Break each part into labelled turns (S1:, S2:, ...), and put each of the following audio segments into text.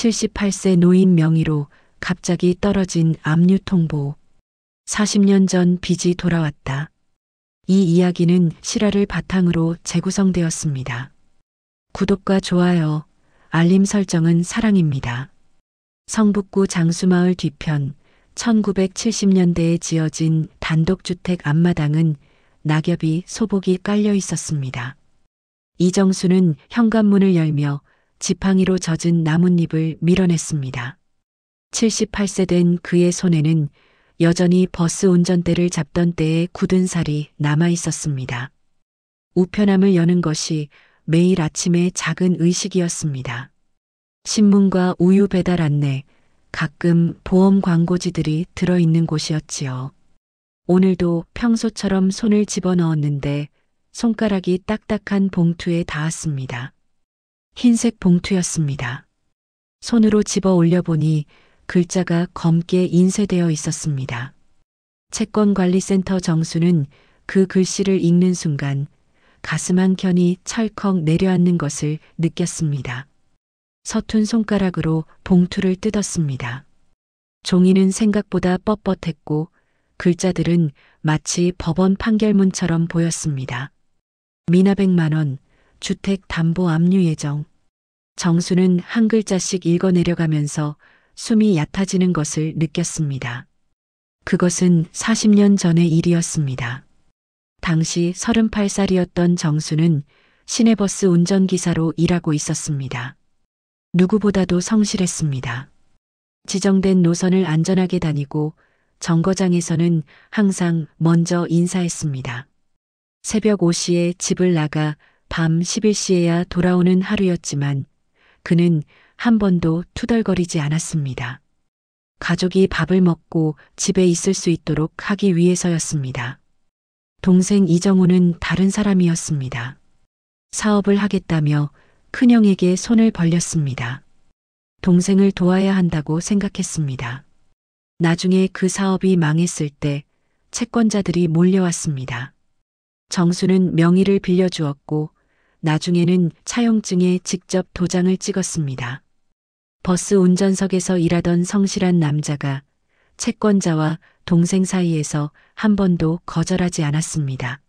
S1: 78세 노인 명의로 갑자기 떨어진 압류 통보. 40년 전 빚이 돌아왔다. 이 이야기는 실화를 바탕으로 재구성되었습니다. 구독과 좋아요, 알림 설정은 사랑입니다. 성북구 장수마을 뒤편 1970년대에 지어진 단독주택 앞마당은 낙엽이 소복이 깔려 있었습니다. 이정수는 현관문을 열며 지팡이로 젖은 나뭇잎을 밀어냈습니다. 78세 된 그의 손에는 여전히 버스 운전대를 잡던 때의 굳은 살이 남아 있었습니다. 우편함을 여는 것이 매일 아침의 작은 의식이었습니다. 신문과 우유 배달 안내, 가끔 보험 광고지들이 들어있는 곳이었지요. 오늘도 평소처럼 손을 집어넣었는데 손가락이 딱딱한 봉투에 닿았습니다. 흰색 봉투였습니다. 손으로 집어 올려보니 글자가 검게 인쇄되어 있었습니다. 채권관리센터 정수는 그 글씨를 읽는 순간 가슴 한켠이 철컥 내려앉는 것을 느꼈습니다. 서툰 손가락으로 봉투를 뜯었습니다. 종이는 생각보다 뻣뻣했고 글자들은 마치 법원 판결문처럼 보였습니다. 미납 100만 원, 주택 담보 압류 예정. 정수는 한 글자씩 읽어 내려가면서 숨이 얕아지는 것을 느꼈습니다. 그것은 40년 전의 일이었습니다. 당시 38살이었던 정수는 시내버스 운전기사로 일하고 있었습니다. 누구보다도 성실했습니다. 지정된 노선을 안전하게 다니고 정거장에서는 항상 먼저 인사했습니다. 새벽 5시에 집을 나가 밤 11시에야 돌아오는 하루였지만 그는 한 번도 투덜거리지 않았습니다. 가족이 밥을 먹고 집에 있을 수 있도록 하기 위해서였습니다. 동생 이정우는 다른 사람이었습니다. 사업을 하겠다며 큰형에게 손을 벌렸습니다. 동생을 도와야 한다고 생각했습니다. 나중에 그 사업이 망했을 때 채권자들이 몰려왔습니다. 정수는 명의를 빌려주었고 나중에는 차용증에 직접 도장을 찍었습니다. 버스 운전석에서 일하던 성실한 남자가 채권자와 동생 사이에서 한 번도 거절하지 않았습니다.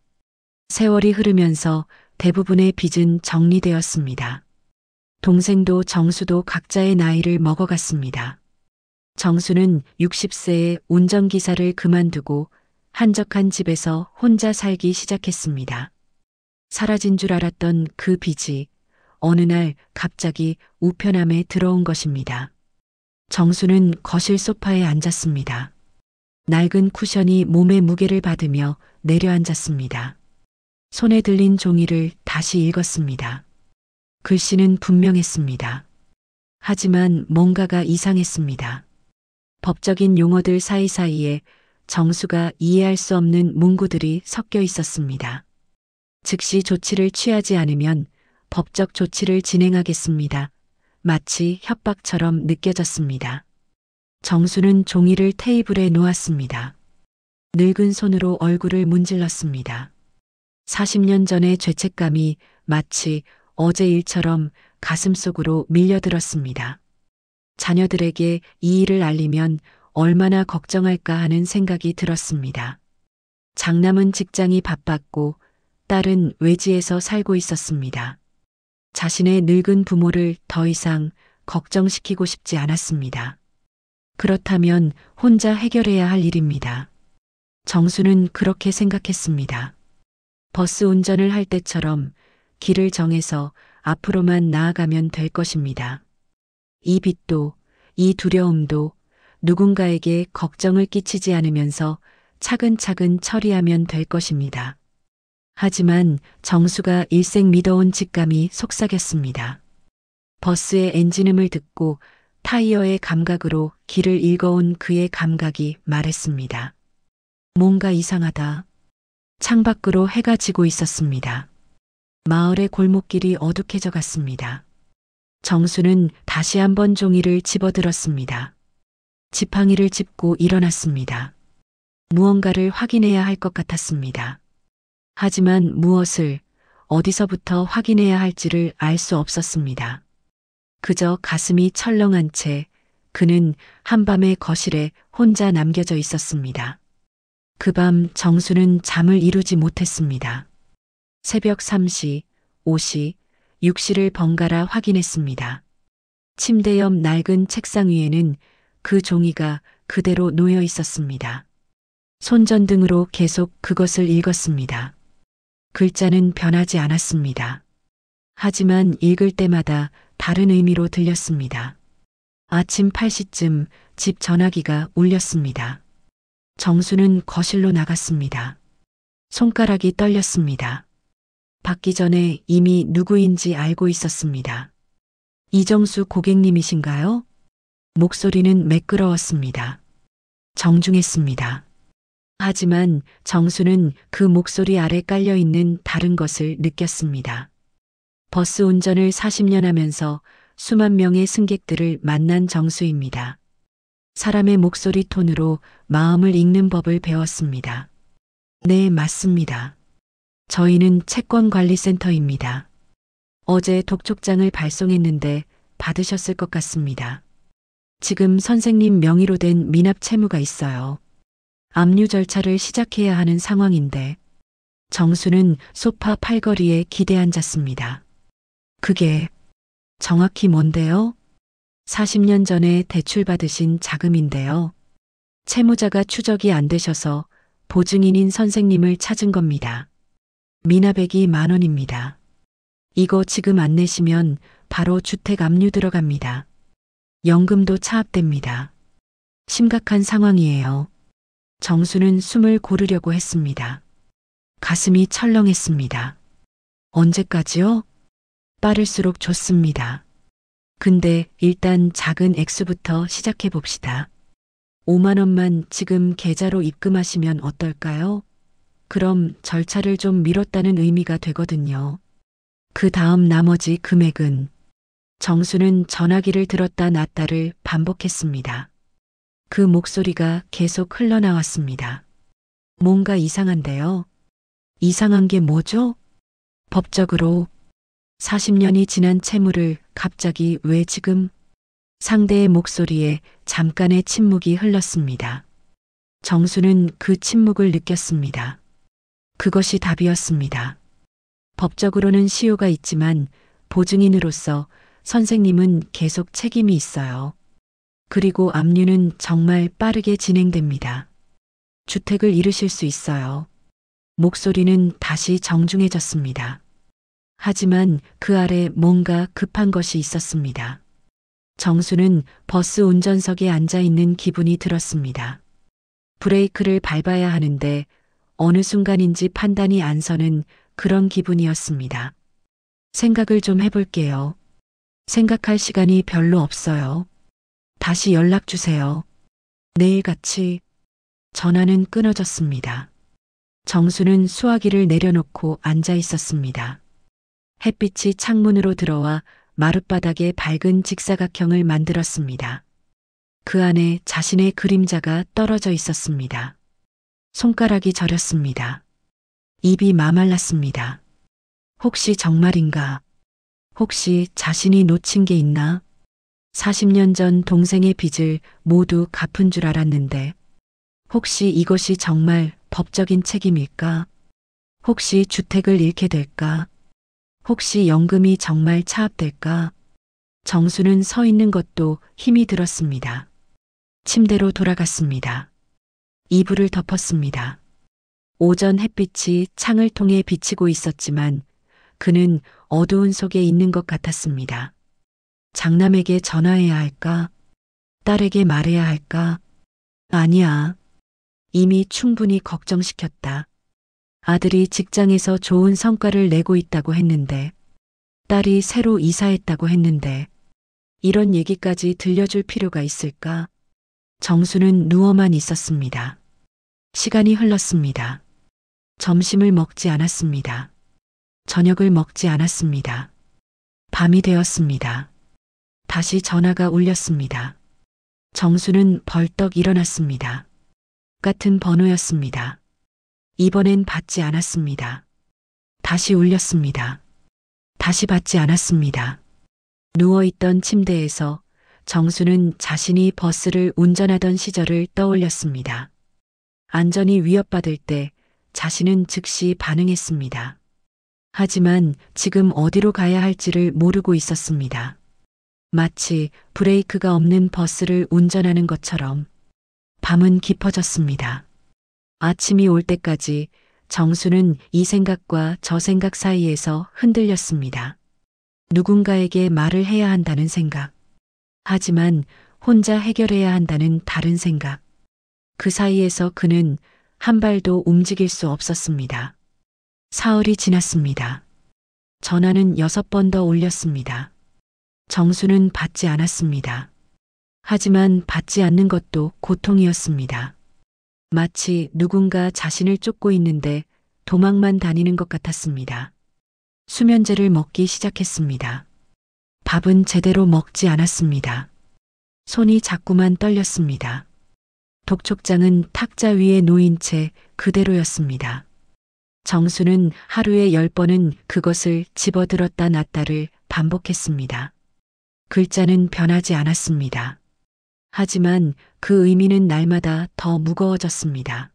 S1: 세월이 흐르면서 대부분의 빚은 정리되었습니다. 동생도 정수도 각자의 나이를 먹어갔습니다. 정수는 60세에 운전기사를 그만두고 한적한 집에서 혼자 살기 시작했습니다. 사라진 줄 알았던 그 빚이 어느 날 갑자기 우편함에 들어온 것입니다. 정수는 거실 소파에 앉았습니다. 낡은 쿠션이 몸의 무게를 받으며 내려앉았습니다. 손에 들린 종이를 다시 읽었습니다. 글씨는 분명했습니다. 하지만 뭔가가 이상했습니다. 법적인 용어들 사이사이에 정수가 이해할 수 없는 문구들이 섞여 있었습니다. 즉시 조치를 취하지 않으면 법적 조치를 진행하겠습니다. 마치 협박처럼 느껴졌습니다. 정수는 종이를 테이블에 놓았습니다. 늙은 손으로 얼굴을 문질렀습니다. 40년 전의 죄책감이 마치 어제 일처럼 가슴속으로 밀려들었습니다. 자녀들에게 이 일을 알리면 얼마나 걱정할까 하는 생각이 들었습니다. 장남은 직장이 바빴고 딸은 외지에서 살고 있었습니다. 자신의 늙은 부모를 더 이상 걱정시키고 싶지 않았습니다. 그렇다면 혼자 해결해야 할 일입니다. 정수는 그렇게 생각했습니다. 버스 운전을 할 때처럼 길을 정해서 앞으로만 나아가면 될 것입니다. 이 빚도, 이 두려움도 누군가에게 걱정을 끼치지 않으면서 차근차근 처리하면 될 것입니다. 하지만 정수가 일생 믿어온 직감이 속삭였습니다. 버스의 엔진음을 듣고 타이어의 감각으로 길을 읽어온 그의 감각이 말했습니다. 뭔가 이상하다. 창밖으로 해가 지고 있었습니다. 마을의 골목길이 어둑해져 갔습니다. 정수는 다시 한번 종이를 집어들었습니다. 지팡이를 짚고 일어났습니다. 무언가를 확인해야 할 것 같았습니다. 하지만 무엇을, 어디서부터 확인해야 할지를 알 수 없었습니다. 그저 가슴이 철렁한 채 그는 한밤의 거실에 혼자 남겨져 있었습니다. 그 밤 정수는 잠을 이루지 못했습니다. 새벽 3시, 5시, 6시를 번갈아 확인했습니다. 침대 옆 낡은 책상 위에는 그 종이가 그대로 놓여 있었습니다. 손전등으로 계속 그것을 읽었습니다. 글자는 변하지 않았습니다. 하지만 읽을 때마다 다른 의미로 들렸습니다. 아침 8시쯤 집 전화기가 울렸습니다. 정수는 거실로 나갔습니다. 손가락이 떨렸습니다. 받기 전에 이미 누구인지 알고 있었습니다. 이정수 고객님이신가요? 목소리는 매끄러웠습니다. 정중했습니다. 하지만 정수는 그 목소리 아래 깔려있는 다른 것을 느꼈습니다. 버스 운전을 40년 하면서 수만 명의 승객들을 만난 정수입니다. 사람의 목소리 톤으로 마음을 읽는 법을 배웠습니다. 네, 맞습니다. 저희는 채권관리센터입니다. 어제 독촉장을 발송했는데 받으셨을 것 같습니다. 지금 선생님 명의로 된 미납 채무가 있어요. 압류 절차를 시작해야 하는 상황인데 정수는 소파 팔걸이에 기대 앉았습니다. 그게 정확히 뭔데요? 40년 전에 대출받으신 자금인데요. 채무자가 추적이 안 되셔서 보증인인 선생님을 찾은 겁니다. 미납액이 10,000원입니다. 이거 지금 안 내시면 바로 주택 압류 들어갑니다. 연금도 차압됩니다. 심각한 상황이에요. 정수는 숨을 고르려고 했습니다. 가슴이 철렁했습니다. 언제까지요? 빠를수록 좋습니다. 근데 일단 작은 액수부터 시작해 봅시다. 5만 원만 지금 계좌로 입금하시면 어떨까요? 그럼 절차를 좀 미뤘다는 의미가 되거든요. 그 다음 나머지 금액은 정수는 전화기를 들었다 놨다를 반복했습니다. 그 목소리가 계속 흘러나왔습니다. 뭔가 이상한데요. 이상한 게 뭐죠? 법적으로 40년이 지난 채무를 갑자기 왜 지금? 상대의 목소리에 잠깐의 침묵이 흘렀습니다. 정수는 그 침묵을 느꼈습니다. 그것이 답이었습니다. 법적으로는 시효가 있지만 보증인으로서 선생님은 계속 책임이 있어요. 그리고 압류는 정말 빠르게 진행됩니다. 주택을 잃으실 수 있어요. 목소리는 다시 정중해졌습니다. 하지만 그 아래 뭔가 급한 것이 있었습니다. 정수는 버스 운전석에 앉아 있는 기분이 들었습니다. 브레이크를 밟아야 하는데 어느 순간인지 판단이 안 서는 그런 기분이었습니다. 생각을 좀 해볼게요. 생각할 시간이 별로 없어요. 다시 연락 주세요. 내일같이. 전화는 끊어졌습니다. 정수는 수화기를 내려놓고 앉아 있었습니다. 햇빛이 창문으로 들어와 마룻바닥에 밝은 직사각형을 만들었습니다. 그 안에 자신의 그림자가 떨어져 있었습니다. 손가락이 저렸습니다. 입이 마말랐습니다. 혹시 정말인가? 혹시 자신이 놓친 게 있나? 40년 전 동생의 빚을 모두 갚은 줄 알았는데 혹시 이것이 정말 법적인 책임일까? 혹시 주택을 잃게 될까? 혹시 연금이 정말 차압될까? 정수는 서 있는 것도 힘이 들었습니다. 침대로 돌아갔습니다. 이불을 덮었습니다. 오전 햇빛이 창을 통해 비치고 있었지만 그는 어두운 속에 있는 것 같았습니다. 장남에게 전화해야 할까? 딸에게 말해야 할까? 아니야. 이미 충분히 걱정시켰다. 아들이 직장에서 좋은 성과를 내고 있다고 했는데, 딸이 새로 이사했다고 했는데, 이런 얘기까지 들려줄 필요가 있을까? 정수는 누워만 있었습니다. 시간이 흘렀습니다. 점심을 먹지 않았습니다. 저녁을 먹지 않았습니다. 밤이 되었습니다. 다시 전화가 울렸습니다. 정수는 벌떡 일어났습니다. 같은 번호였습니다. 이번엔 받지 않았습니다. 다시 울렸습니다. 다시 받지 않았습니다. 누워있던 침대에서 정수는 자신이 버스를 운전하던 시절을 떠올렸습니다. 안전이 위협받을 때 자신은 즉시 반응했습니다. 하지만 지금 어디로 가야 할지를 모르고 있었습니다. 마치 브레이크가 없는 버스를 운전하는 것처럼 밤은 깊어졌습니다. 아침이 올 때까지 정수는 이 생각과 저 생각 사이에서 흔들렸습니다. 누군가에게 말을 해야 한다는 생각. 하지만 혼자 해결해야 한다는 다른 생각. 그 사이에서 그는 한 발도 움직일 수 없었습니다. 사흘이 지났습니다. 전화는 6번 더 올렸습니다. 정수는 받지 않았습니다. 하지만 받지 않는 것도 고통이었습니다. 마치 누군가 자신을 쫓고 있는데 도망만 다니는 것 같았습니다. 수면제를 먹기 시작했습니다. 밥은 제대로 먹지 않았습니다. 손이 자꾸만 떨렸습니다. 독촉장은 탁자 위에 놓인 채 그대로였습니다. 정수는 하루에 10번은 그것을 집어들었다 놨다를 반복했습니다. 글자는 변하지 않았습니다. 하지만 그 의미는 날마다 더 무거워졌습니다.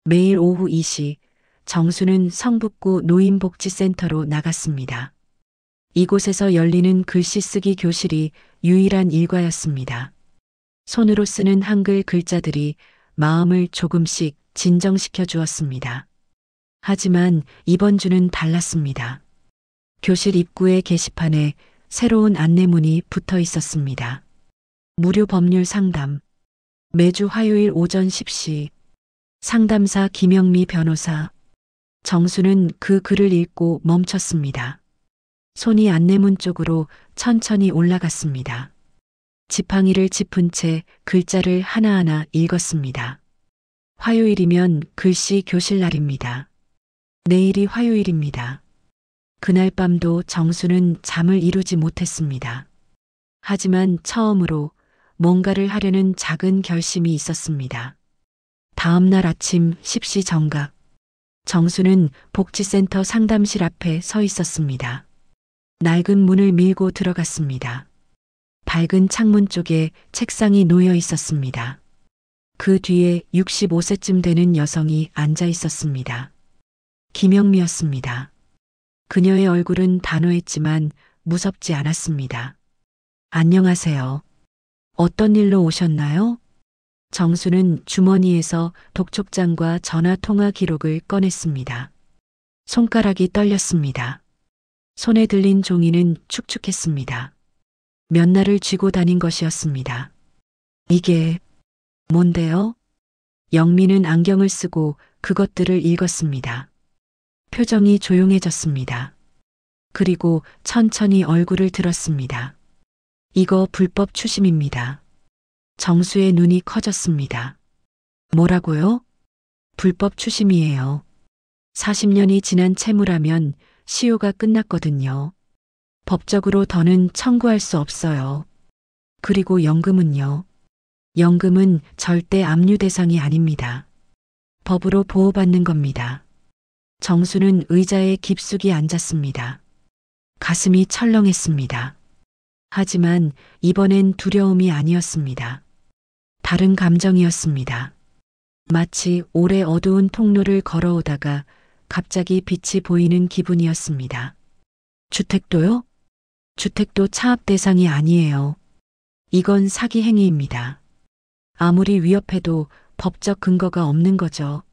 S1: 매일 오후 2시 정수는 성북구 노인복지센터로 나갔습니다. 이곳에서 열리는 글씨 쓰기 교실이 유일한 일과였습니다. 손으로 쓰는 한글 글자들이 마음을 조금씩 진정시켜 주었습니다. 하지만 이번 주는 달랐습니다. 교실 입구의 게시판에 새로운 안내문이 붙어 있었습니다. 무료 법률 상담. 매주 화요일 오전 10시. 상담사 김영미 변호사. 정수는 그 글을 읽고 멈췄습니다. 손이 안내문 쪽으로 천천히 올라갔습니다. 지팡이를 짚은 채 글자를 하나하나 읽었습니다. 화요일이면 글씨 교실 날입니다. 내일이 화요일입니다. 그날 밤도 정수는 잠을 이루지 못했습니다. 하지만 처음으로 뭔가를 하려는 작은 결심이 있었습니다. 다음 날 아침 10시 정각. 정수는 복지센터 상담실 앞에 서 있었습니다. 낡은 문을 밀고 들어갔습니다. 밝은 창문 쪽에 책상이 놓여 있었습니다. 그 뒤에 65세쯤 되는 여성이 앉아 있었습니다. 김영미였습니다. 그녀의 얼굴은 단호했지만 무섭지 않았습니다. 안녕하세요. 어떤 일로 오셨나요? 정수는 주머니에서 독촉장과 전화 통화 기록을 꺼냈습니다. 손가락이 떨렸습니다. 손에 들린 종이는 축축했습니다. 몇 날을 쥐고 다닌 것이었습니다. 이게 뭔데요? 영미는 안경을 쓰고 그것들을 읽었습니다. 표정이 조용해졌습니다. 그리고 천천히 얼굴을 들었습니다. 이거 불법 추심입니다. 정수의 눈이 커졌습니다. 뭐라고요? 불법 추심이에요. 40년이 지난 채무라면 시효가 끝났거든요. 법적으로 더는 청구할 수 없어요. 그리고 연금은요. 연금은 절대 압류 대상이 아닙니다. 법으로 보호받는 겁니다. 정수는 의자에 깊숙이 앉았습니다. 가슴이 철렁했습니다. 하지만 이번엔 두려움이 아니었습니다. 다른 감정이었습니다. 마치 오래 어두운 통로를 걸어오다가 갑자기 빛이 보이는 기분이었습니다. 주택도요? 주택도 차압 대상이 아니에요. 이건 사기 행위입니다. 아무리 위협해도 법적 근거가 없는 거죠.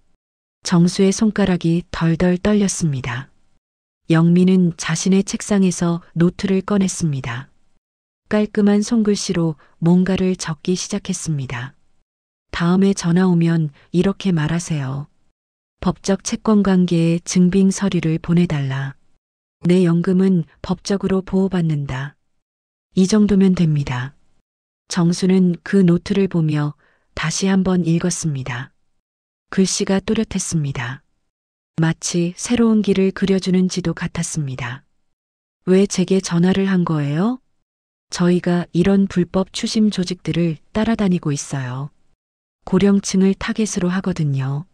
S1: 정수의 손가락이 덜덜 떨렸습니다. 영미는 자신의 책상에서 노트를 꺼냈습니다. 깔끔한 손글씨로 뭔가를 적기 시작했습니다. 다음에 전화 오면 이렇게 말하세요. 법적 채권 관계의 증빙 서류를 보내달라. 내 연금은 법적으로 보호받는다. 이 정도면 됩니다. 정수는 그 노트를 보며 다시 한번 읽었습니다. 글씨가 또렷했습니다. 마치 새로운 길을 그려주는 지도 같았습니다. 왜 제게 전화를 한 거예요? 저희가 이런 불법 추심 조직들을 따라다니고 있어요. 고령층을 타겟으로 하거든요.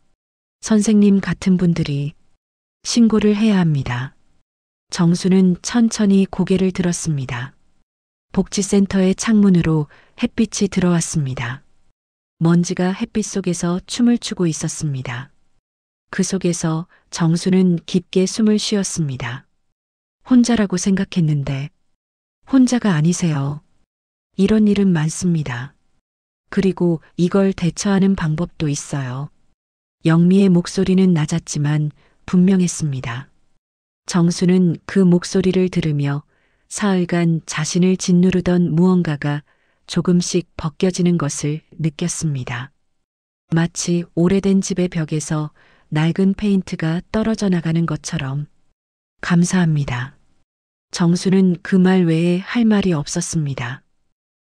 S1: 선생님 같은 분들이 신고를 해야 합니다. 정수는 천천히 고개를 들었습니다. 복지센터의 창문으로 햇빛이 들어왔습니다. 먼지가 햇빛 속에서 춤을 추고 있었습니다. 그 속에서 정수는 깊게 숨을 쉬었습니다. 혼자라고 생각했는데 혼자가 아니세요. 이런 일은 많습니다. 그리고 이걸 대처하는 방법도 있어요. 영미의 목소리는 낮았지만 분명했습니다. 정수는 그 목소리를 들으며 사흘간 자신을 짓누르던 무언가가 조금씩 벗겨지는 것을 느꼈습니다. 마치 오래된 집의 벽에서 낡은 페인트가 떨어져 나가는 것처럼. 감사합니다. 정수는 그 말 외에 할 말이 없었습니다.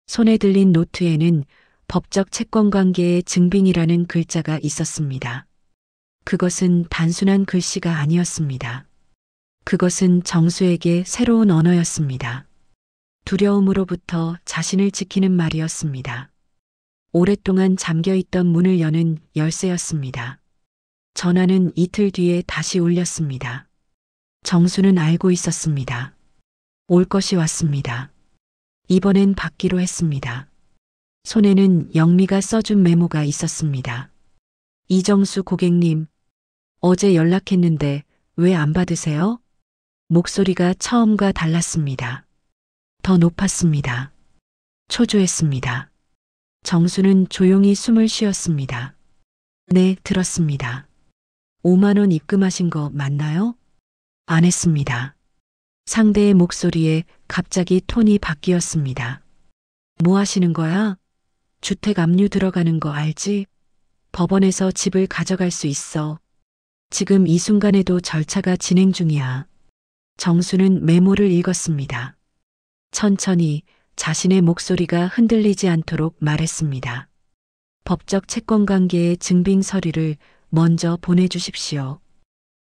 S1: 손에 들린 노트에는 법적 채권 관계의 증빙이라는 글자가 있었습니다. 그것은 단순한 글씨가 아니었습니다. 그것은 정수에게 새로운 언어였습니다. 두려움으로부터 자신을 지키는 말이었습니다. 오랫동안 잠겨있던 문을 여는 열쇠였습니다. 전화는 이틀 뒤에 다시 울렸습니다. 정수는 알고 있었습니다. 올 것이 왔습니다. 이번엔 받기로 했습니다. 손에는 영미가 써준 메모가 있었습니다. 이정수 고객님, 어제 연락했는데 왜 안 받으세요? 목소리가 처음과 달랐습니다. 더 높았습니다. 초조했습니다. 정수는 조용히 숨을 쉬었습니다. 네, 들었습니다. 5만 원 입금하신 거 맞나요? 안 했습니다. 상대의 목소리에 갑자기 톤이 바뀌었습니다. 뭐 하시는 거야? 주택 압류 들어가는 거 알지? 법원에서 집을 가져갈 수 있어. 지금 이 순간에도 절차가 진행 중이야. 정수는 메모를 읽었습니다. 천천히 자신의 목소리가 흔들리지 않도록 말했습니다. 법적 채권 관계의 증빙 서류를 먼저 보내주십시오.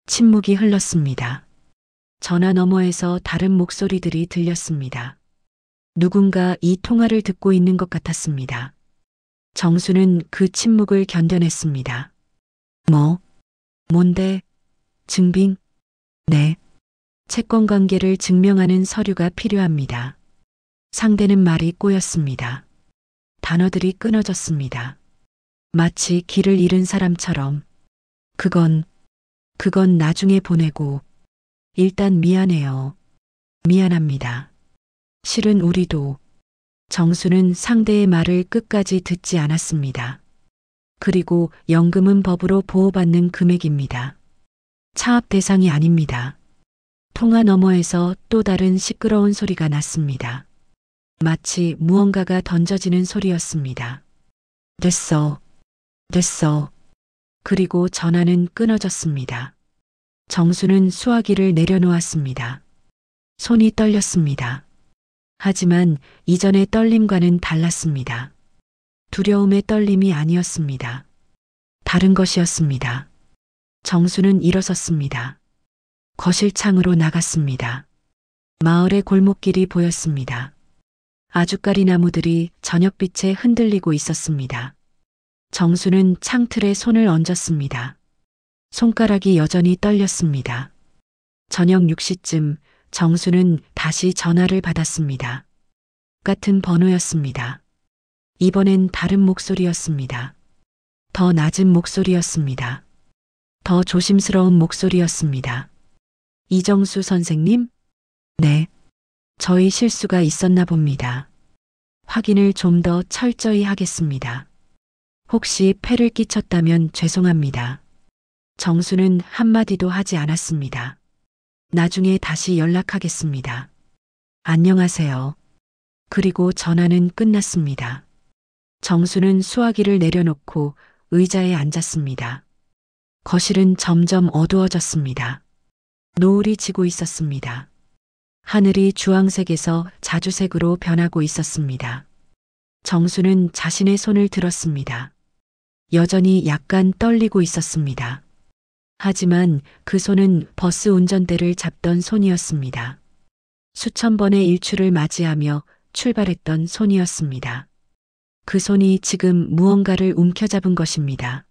S1: 침묵이 흘렀습니다. 전화 너머에서 다른 목소리들이 들렸습니다. 누군가 이 통화를 듣고 있는 것 같았습니다. 정수는 그 침묵을 견뎌냈습니다. 뭔데? 증빙? 네. 채권 관계를 증명하는 서류가 필요합니다. 상대는 말이 꼬였습니다. 단어들이 끊어졌습니다. 마치 길을 잃은 사람처럼. 그건 나중에 보내고. 일단 미안해요. 미안합니다. 실은 우리도. 정수는 상대의 말을 끝까지 듣지 않았습니다. 그리고 연금은 법으로 보호받는 금액입니다. 차압 대상이 아닙니다. 통화 너머에서 또 다른 시끄러운 소리가 났습니다. 마치 무언가가 던져지는 소리였습니다. 됐어. 그리고 전화는 끊어졌습니다. 정수는 수화기를 내려놓았습니다. 손이 떨렸습니다. 하지만 이전의 떨림과는 달랐습니다. 두려움의 떨림이 아니었습니다. 다른 것이었습니다. 정수는 일어섰습니다. 거실 창으로 나갔습니다. 마을의 골목길이 보였습니다. 아주까리 나무들이 저녁빛에 흔들리고 있었습니다. 정수는 창틀에 손을 얹었습니다. 손가락이 여전히 떨렸습니다. 저녁 6시쯤 정수는 다시 전화를 받았습니다. 같은 번호였습니다. 이번엔 다른 목소리였습니다. 더 낮은 목소리였습니다. 더 조심스러운 목소리였습니다. 이정수 선생님? 네. 저희 실수가 있었나 봅니다. 확인을 좀 더 철저히 하겠습니다. 혹시 폐를 끼쳤다면 죄송합니다. 정수는 한마디도 하지 않았습니다. 나중에 다시 연락하겠습니다. 안녕하세요. 그리고 전화는 끝났습니다. 정수는 수화기를 내려놓고 의자에 앉았습니다. 거실은 점점 어두워졌습니다. 노을이 지고 있었습니다. 하늘이 주황색에서 자주색으로 변하고 있었습니다. 정수는 자신의 손을 들었습니다. 여전히 약간 떨리고 있었습니다. 하지만 그 손은 버스 운전대를 잡던 손이었습니다. 수천 번의 일출을 맞이하며 출발했던 손이었습니다. 그 손이 지금 무언가를 움켜잡은 것입니다.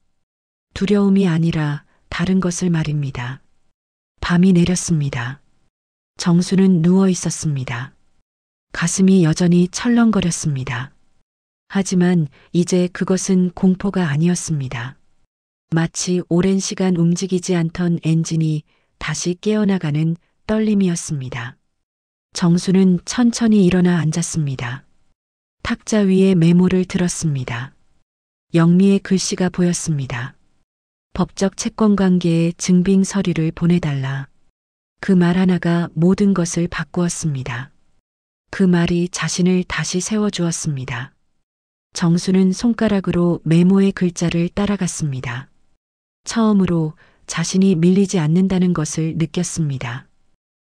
S1: 두려움이 아니라 다른 것을 말입니다. 밤이 내렸습니다. 정수는 누워 있었습니다. 가슴이 여전히 철렁거렸습니다. 하지만 이제 그것은 공포가 아니었습니다. 마치 오랜 시간 움직이지 않던 엔진이 다시 깨어나가는 떨림이었습니다. 정수는 천천히 일어나 앉았습니다. 탁자 위에 메모를 들었습니다. 영미의 글씨가 보였습니다. 법적 채권 관계의 증빙 서류를 보내달라. 그 말 하나가 모든 것을 바꾸었습니다. 그 말이 자신을 다시 세워주었습니다. 정수는 손가락으로 메모의 글자를 따라갔습니다. 처음으로 자신이 밀리지 않는다는 것을 느꼈습니다.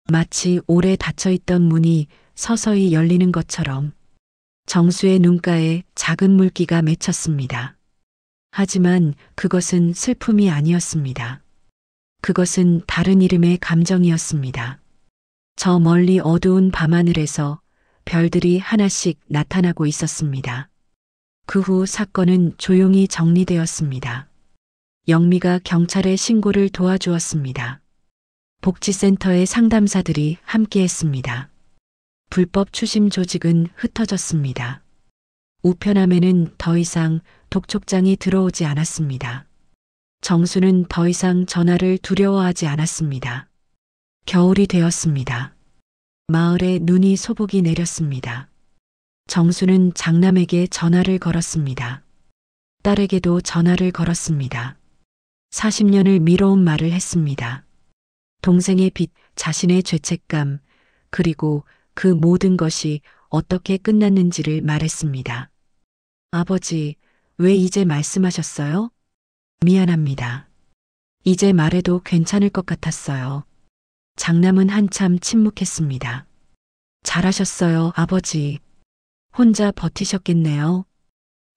S1: 마치 오래 닫혀있던 문이 서서히 열리는 것처럼 정수의 눈가에 작은 물기가 맺혔습니다. 하지만 그것은 슬픔이 아니었습니다. 그것은 다른 이름의 감정이었습니다. 저 멀리 어두운 밤하늘에서 별들이 하나씩 나타나고 있었습니다. 그 후 사건은 조용히 정리되었습니다. 영미가 경찰에 신고를 도와주었습니다. 복지센터의 상담사들이 함께했습니다. 불법 추심 조직은 흩어졌습니다. 우편함에는 더 이상 독촉장이 들어오지 않았습니다. 정수는 더 이상 전화를 두려워하지 않았습니다. 겨울이 되었습니다. 마을에 눈이 소복이 내렸습니다. 정수는 장남에게 전화를 걸었습니다. 딸에게도 전화를 걸었습니다. 40년을 미뤄온 말을 했습니다. 동생의 빚, 자신의 죄책감, 그리고 그 모든 것이 어떻게 끝났는지를 말했습니다. 아버지, 왜 이제 말씀하셨어요? 미안합니다. 이제 말해도 괜찮을 것 같았어요. 장남은 한참 침묵했습니다. 잘하셨어요, 아버지. 혼자 버티셨겠네요.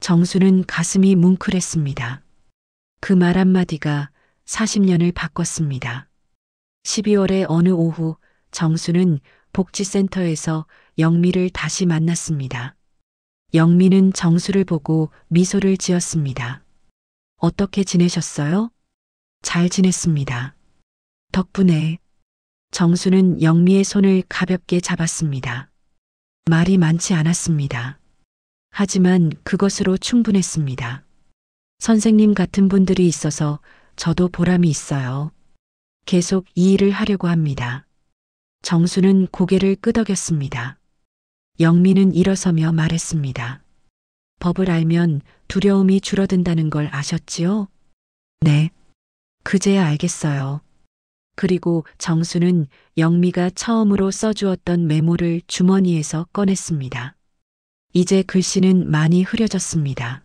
S1: 정수는 가슴이 뭉클했습니다. 그 말 한마디가 40년을 바꿨습니다. 12월의 어느 오후 정수는 복지센터에서 영미를 다시 만났습니다. 영미는 정수를 보고 미소를 지었습니다. 어떻게 지내셨어요? 잘 지냈습니다. 덕분에. 정수는 영미의 손을 가볍게 잡았습니다. 말이 많지 않았습니다. 하지만 그것으로 충분했습니다. 선생님 같은 분들이 있어서 저도 보람이 있어요. 계속 이 일을 하려고 합니다. 정수는 고개를 끄덕였습니다. 영미는 일어서며 말했습니다. 법을 알면 두려움이 줄어든다는 걸 아셨지요? 네. 그제야 알겠어요. 그리고 정수는 영미가 처음으로 써주었던 메모를 주머니에서 꺼냈습니다. 이제 글씨는 많이 흐려졌습니다.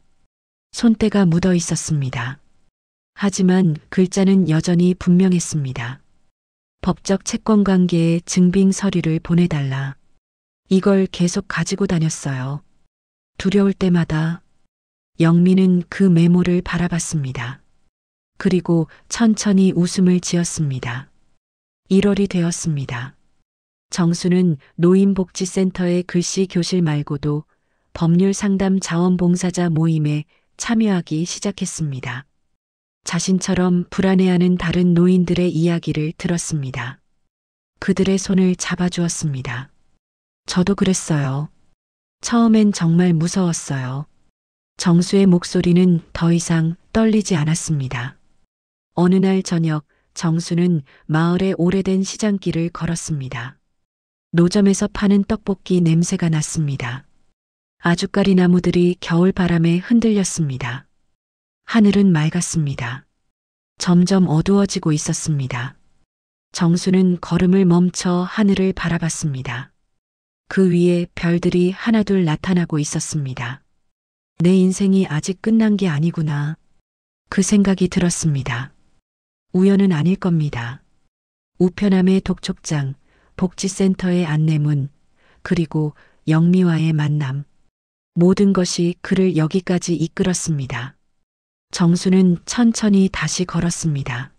S1: 손때가 묻어 있었습니다. 하지만 글자는 여전히 분명했습니다. 법적 채권 관계의 증빙 서류를 보내달라. 이걸 계속 가지고 다녔어요. 두려울 때마다. 영미는 그 메모를 바라봤습니다. 그리고 천천히 웃음을 지었습니다. 1월이 되었습니다. 정수는 노인복지센터의 글씨 교실 말고도 법률 상담 자원봉사자 모임에 참여하기 시작했습니다. 자신처럼 불안해하는 다른 노인들의 이야기를 들었습니다. 그들의 손을 잡아주었습니다. 저도 그랬어요. 처음엔 정말 무서웠어요. 정수의 목소리는 더 이상 떨리지 않았습니다. 어느 날 저녁 정수는 마을의 오래된 시장길을 걸었습니다. 노점에서 파는 떡볶이 냄새가 났습니다. 아주까리 나무들이 겨울 바람에 흔들렸습니다. 하늘은 맑았습니다. 점점 어두워지고 있었습니다. 정수는 걸음을 멈춰 하늘을 바라봤습니다. 그 위에 별들이 하나둘 나타나고 있었습니다. 내 인생이 아직 끝난 게 아니구나. 그 생각이 들었습니다. 우연은 아닐 겁니다. 우편함의 독촉장, 복지센터의 안내문, 그리고 영미와의 만남. 모든 것이 그를 여기까지 이끌었습니다. 정수는 천천히 다시 걸었습니다.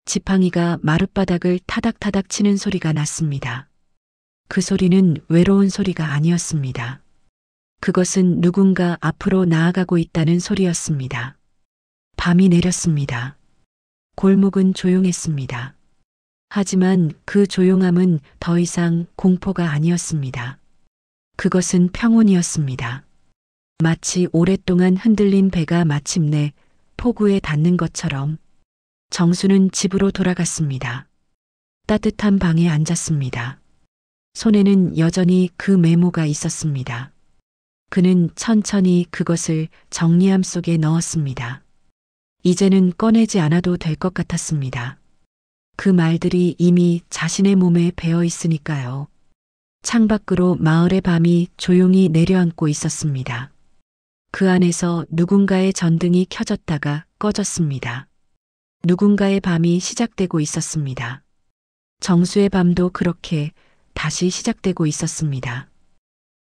S1: 지팡이가 마룻바닥을 타닥타닥 치는 소리가 났습니다. 그 소리는 외로운 소리가 아니었습니다. 그것은 누군가 앞으로 나아가고 있다는 소리였습니다. 밤이 내렸습니다. 골목은 조용했습니다. 하지만 그 조용함은 더 이상 공포가 아니었습니다. 그것은 평온이었습니다. 마치 오랫동안 흔들린 배가 마침내 포구에 닿는 것처럼 정수는 집으로 돌아갔습니다. 따뜻한 방에 앉았습니다. 손에는 여전히 그 메모가 있었습니다. 그는 천천히 그것을 정리함 속에 넣었습니다. 이제는 꺼내지 않아도 될 것 같았습니다. 그 말들이 이미 자신의 몸에 배어 있으니까요. 창밖으로 마을의 밤이 조용히 내려앉고 있었습니다. 그 안에서 누군가의 전등이 켜졌다가 꺼졌습니다. 누군가의 밤이 시작되고 있었습니다. 정수의 밤도 그렇게 다시 시작되고 있었습니다.